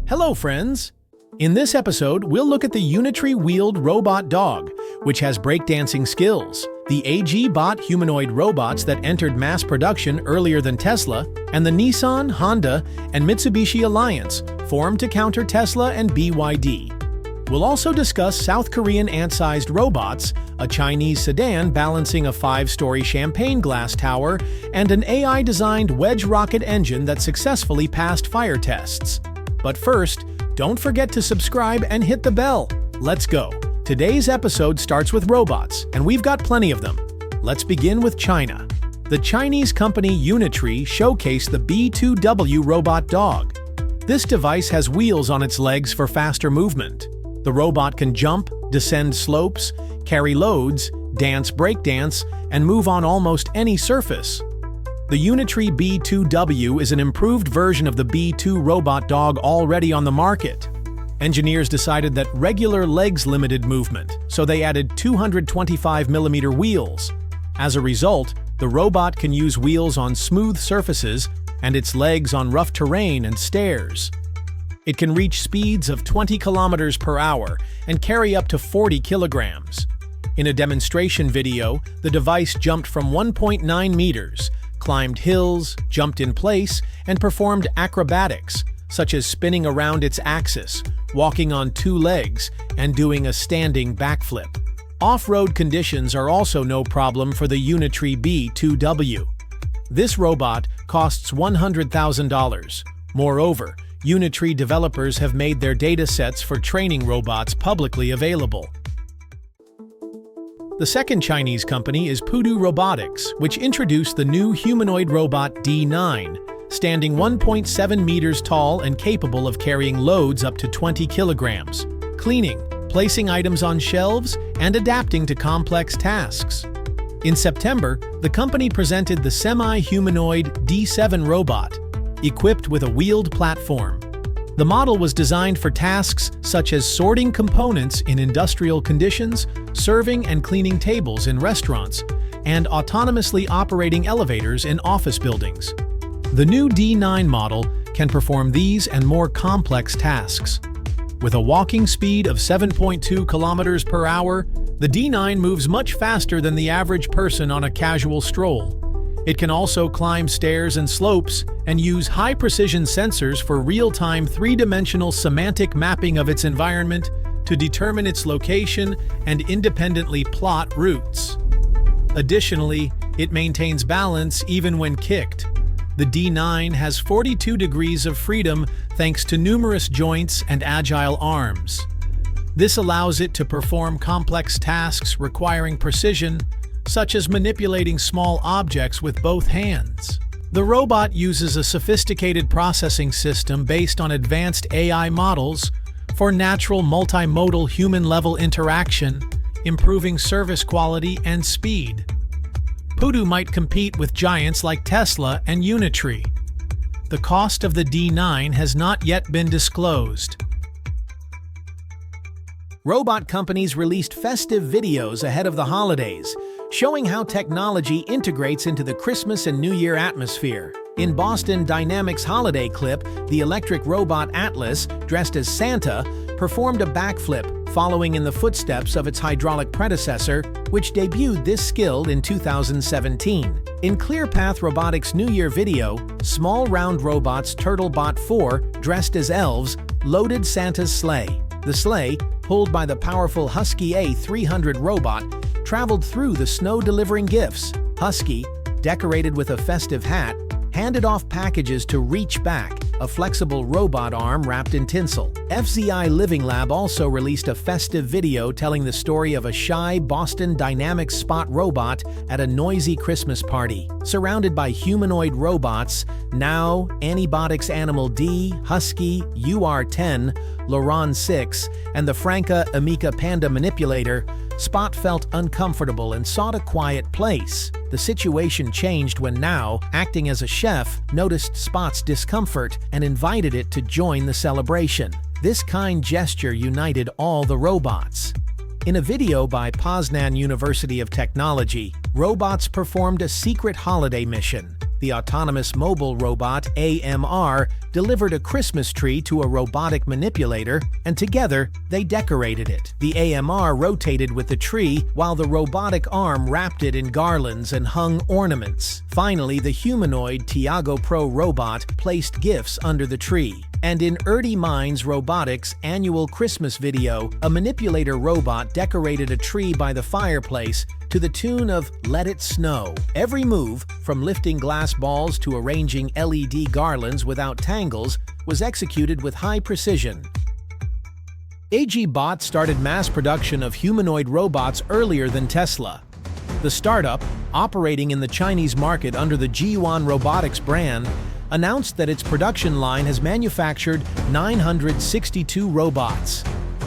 Hello, friends! In this episode, we'll look at the Unitree-wheeled robot dog, which has breakdancing skills, the AG-Bot humanoid robots that entered mass production earlier than Tesla, and the Nissan, Honda, and Mitsubishi alliance formed to counter Tesla and BYD. We'll also discuss South Korean ant-sized robots, a Chinese sedan balancing a 5-story champagne glass tower, and an AI-designed wedge rocket engine that successfully passed fire tests. But first, don't forget to subscribe and hit the bell. Let's go! Today's episode starts with robots, and we've got plenty of them. Let's begin with China. The Chinese company Unitree showcased the B2W robot dog. This device has wheels on its legs for faster movement. The robot can jump, descend slopes, carry loads, dance breakdance, and move on almost any surface. The Unitree B2W is an improved version of the B2 robot dog already on the market. Engineers decided that regular legs limited movement, so they added 225mm wheels. As a result, the robot can use wheels on smooth surfaces and its legs on rough terrain and stairs. It can reach speeds of 20 kilometers per hour and carry up to 40 kilograms. In a demonstration video, the device jumped from 1.9 meters, climbed hills, jumped in place, and performed acrobatics, such as spinning around its axis, walking on 2 legs, and doing a standing backflip. Off-road conditions are also no problem for the Unitree B2W. This robot costs $100,000. Moreover, Unitree developers have made their datasets for training robots publicly available. The second Chinese company is Robotics, which introduced the new humanoid robot D9, standing 1.7 meters tall and capable of carrying loads up to 20 kilograms, cleaning, placing items on shelves, and adapting to complex tasks. In September, the company presented the semi-humanoid D7 robot, equipped with a wheeled platform. The model was designed for tasks such as sorting components in industrial conditions, serving and cleaning tables in restaurants, and autonomously operating elevators in office buildings. The new D9 model can perform these and more complex tasks. With a walking speed of 7.2 kilometers per hour, the D9 moves much faster than the average person on a casual stroll. It can also climb stairs and slopes and use high-precision sensors for real-time 3-dimensional semantic mapping of its environment to determine its location and independently plot routes. Additionally, it maintains balance even when kicked. The D9 has 42 degrees of freedom thanks to numerous joints and agile arms. This allows it to perform complex tasks requiring precision, such as manipulating small objects with both hands. The robot uses a sophisticated processing system based on advanced AI models for natural multimodal human-level interaction, improving service quality and speed. Pudu might compete with giants like Tesla and Unitree. The cost of the D9 has not yet been disclosed. Robot companies released festive videos ahead of the holidays, showing how technology integrates into the Christmas and New Year atmosphere. In Boston Dynamics' holiday clip, the electric robot Atlas, dressed as Santa, performed a backflip, following in the footsteps of its hydraulic predecessor, which debuted this skill in 2017. In ClearPath Robotics' New Year video, small round robots TurtleBot 4, dressed as elves, loaded Santa's sleigh. The sleigh, pulled by the powerful Husky A300 robot, traveled through the snow delivering gifts. Husky, decorated with a festive hat, handed off packages to Reach Back, a flexible robot arm wrapped in tinsel. FZI Living Lab also released a festive video telling the story of a shy Boston Dynamics Spot robot at a noisy Christmas party. Surrounded by humanoid robots, Now, Anybotics Animal D, Husky, UR10, Loran 6, and the Franca Amica Panda Manipulator, Spot felt uncomfortable and sought a quiet place. The situation changed when Now, acting as a chef, noticed Spot's discomfort and invited it to join the celebration. This kind gesture united all the robots. In a video by Poznan University of Technology, robots performed a secret holiday mission. The autonomous mobile robot AMR delivered a Christmas tree to a robotic manipulator, and together they decorated it. The AMR rotated with the tree while the robotic arm wrapped it in garlands and hung ornaments. Finally, the humanoid Tiago Pro robot placed gifts under the tree. And in Erdy Mind's Robotics annual Christmas video, a manipulator robot decorated a tree by the fireplace to the tune of Let It Snow. Every move, from lifting glass balls to arranging LED garlands without tangles, was executed with high precision. AG Bot started mass production of humanoid robots earlier than Tesla. The startup, operating in the Chinese market under the G1 Robotics brand, announced that its production line has manufactured 962 robots.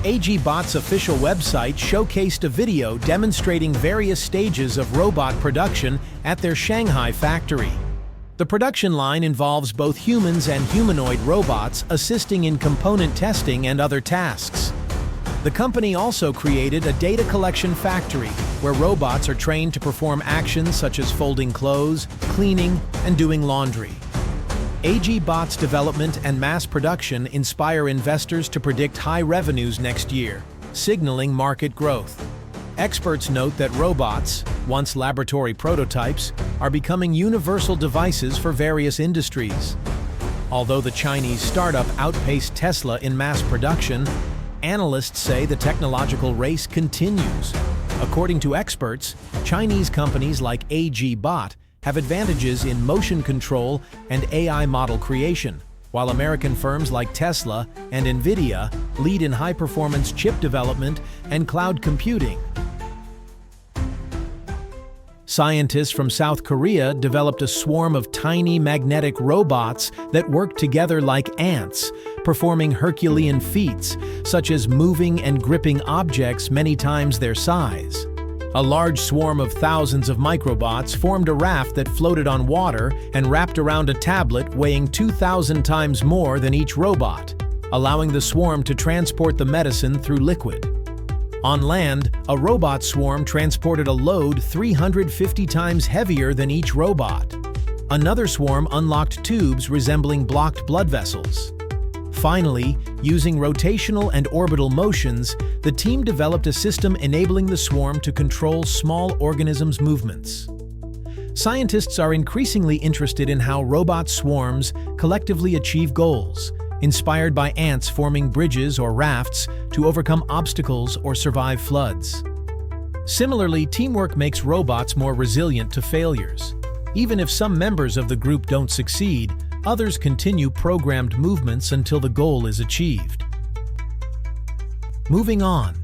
AG Bot's official website showcased a video demonstrating various stages of robot production at their Shanghai factory. The production line involves both humans and humanoid robots assisting in component testing and other tasks. The company also created a data collection factory where robots are trained to perform actions such as folding clothes, cleaning, and doing laundry. AG Bot's development and mass production inspire investors to predict high revenues next year, signaling market growth. Experts note that robots, once laboratory prototypes, are becoming universal devices for various industries. Although the Chinese startup outpaced Tesla in mass production, analysts say the technological race continues. According to experts, Chinese companies like AG Bot have advantages in motion control and AI model creation, while American firms like Tesla and NVIDIA lead in high-performance chip development and cloud computing. Scientists from South Korea developed a swarm of tiny magnetic robots that work together like ants, performing Herculean feats, such as moving and gripping objects many times their size. A large swarm of thousands of microbots formed a raft that floated on water and wrapped around a tablet weighing 2,000 times more than each robot, allowing the swarm to transport the medicine through liquid. On land, a robot swarm transported a load 350 times heavier than each robot. Another swarm unlocked tubes resembling blocked blood vessels. Finally, using rotational and orbital motions, the team developed a system enabling the swarm to control small organisms' movements. Scientists are increasingly interested in how robot swarms collectively achieve goals, inspired by ants forming bridges or rafts to overcome obstacles or survive floods. Similarly, teamwork makes robots more resilient to failures. Even if some members of the group don't succeed, others continue programmed movements until the goal is achieved. Moving on.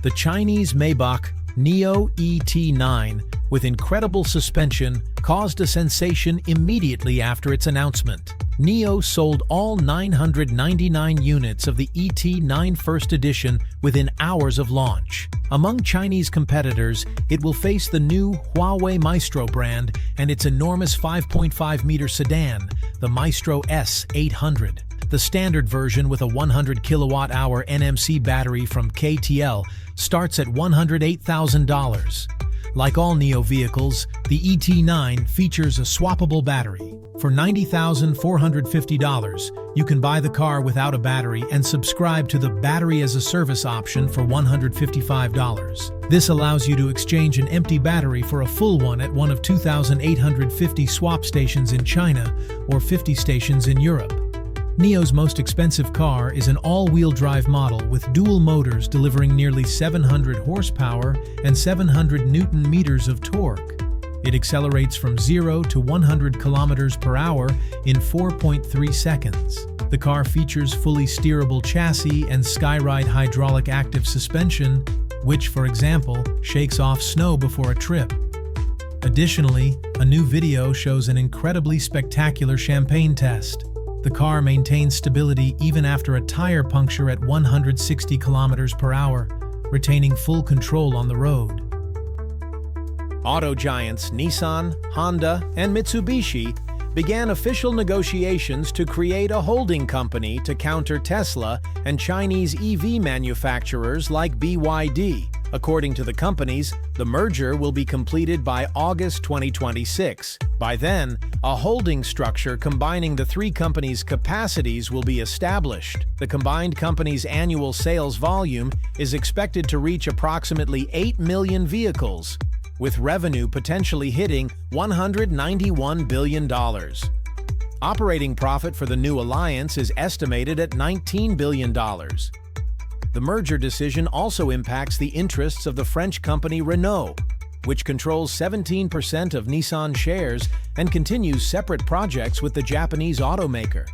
The Chinese Maybach Neo ET9, with incredible suspension, caused a sensation immediately after its announcement. Neo sold all 999 units of the ET9 First Edition within hours of launch. Among Chinese competitors, it will face the new Huawei Maestro brand and its enormous 5.5-meter sedan, the Maestro S800. The standard version with a 100 kilowatt-hour NMC battery from KTL starts at $108,000. Like all Neo vehicles, the ET9 features a swappable battery. For $90,450, you can buy the car without a battery and subscribe to the Battery as a Service option for $155. This allows you to exchange an empty battery for a full one at one of 2,850 swap stations in China or 50 stations in Europe. Neo's most expensive car is an all-wheel drive model with dual motors delivering nearly 700 horsepower and 700 Newton-meters of torque. It accelerates from 0 to 100 kilometers per hour in 4.3 seconds. The car features fully steerable chassis and Skyride hydraulic active suspension, which, for example, shakes off snow before a trip. Additionally, a new video shows an incredibly spectacular champagne test. The car maintains stability even after a tire puncture at 160 kilometers per hour, retaining full control on the road. Auto giants Nissan, Honda, and Mitsubishi began official negotiations to create a holding company to counter Tesla and Chinese EV manufacturers like BYD. According to the companies, the merger will be completed by August 2026. By then, a holding structure combining the three companies' capacities will be established. The combined company's annual sales volume is expected to reach approximately 8 million vehicles, with revenue potentially hitting $191 billion. Operating profit for the new alliance is estimated at $19 billion. The merger decision also impacts the interests of the French company Renault, which controls 17% of Nissan shares and continues separate projects with the Japanese automaker.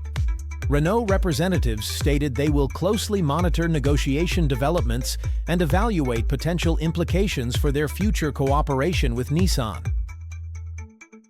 Renault representatives stated they will closely monitor negotiation developments and evaluate potential implications for their future cooperation with Nissan.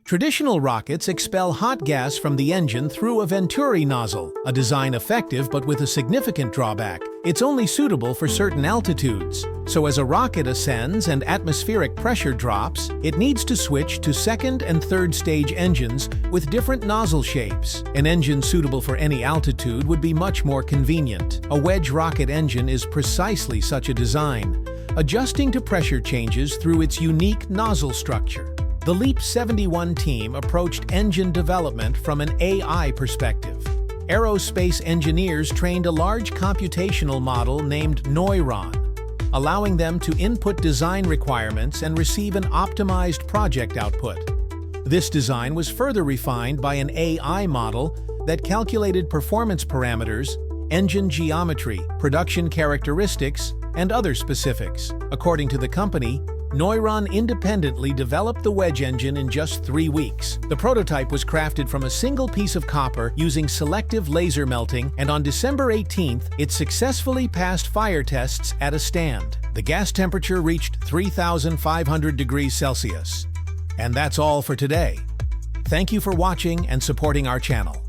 Traditional rockets expel hot gas from the engine through a Venturi nozzle, a design effective but with a significant drawback. It's only suitable for certain altitudes. So as a rocket ascends and atmospheric pressure drops, it needs to switch to second and third stage engines with different nozzle shapes. An engine suitable for any altitude would be much more convenient. A wedge rocket engine is precisely such a design, adjusting to pressure changes through its unique nozzle structure. The LEAP 71 team approached engine development from an AI perspective. Aerospace engineers trained a large computational model named Neuron, allowing them to input design requirements and receive an optimized project output. This design was further refined by an AI model that calculated performance parameters, engine geometry, production characteristics, and other specifics. According to the company, Neuron independently developed the wedge engine in just 3 weeks. The prototype was crafted from a single piece of copper using selective laser melting, and on December 18th, it successfully passed fire tests at a stand. The gas temperature reached 3,500 degrees Celsius. And that's all for today. Thank you for watching and supporting our channel.